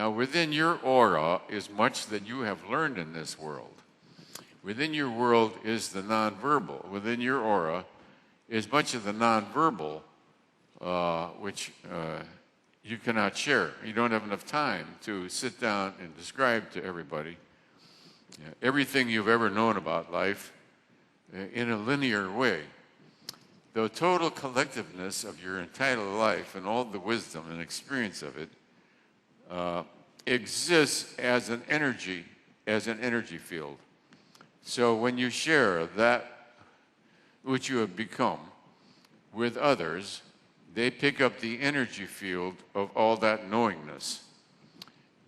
Now, within your aura is much that you have learned in this world. Within your world is the nonverbal. Within your aura is much of the nonverbal, which you cannot share. You don't have enough time to sit down and describe to everybody everything you've ever known about life in a linear way. The total collectiveness of your entitled life and all the wisdom and experience of it exists as an energy field. So when you share that which you have become with others, they pick up the energy field of all that knowingness.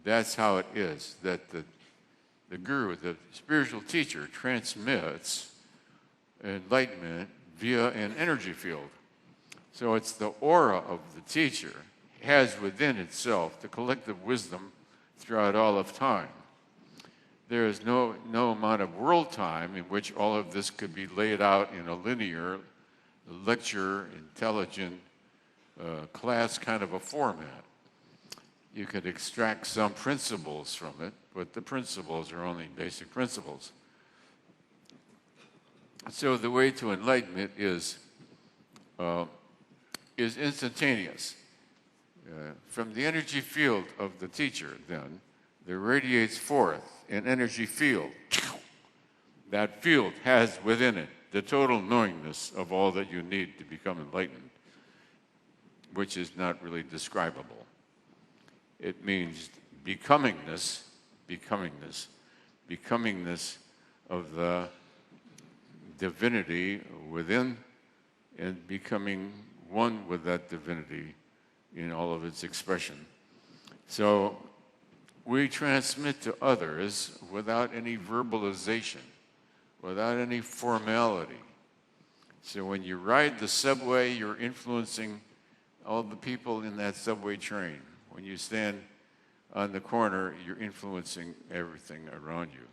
That's how it is that the guru, the spiritual teacher, transmits enlightenment via an energy field. So it's the aura of the teacher has within itself the collective wisdom throughout all of time. There is no amount of world time in which all of this could be laid out in a linear, lecture, intelligent, class kind of a format. You could extract some principles from it, but the principles are only basic principles. So the way to enlightenment is instantaneous. From the energy field of the teacher, then, there radiates forth an energy field. That field has within it the total knowingness of all that you need to become enlightened, which is not really describable. It means becomingness of the divinity within and becoming one with that divinity in all of its expression. So we transmit to others without any verbalization, without any formality. So when you ride the subway, you're influencing all the people in that subway train. When you stand on the corner, you're influencing everything around you.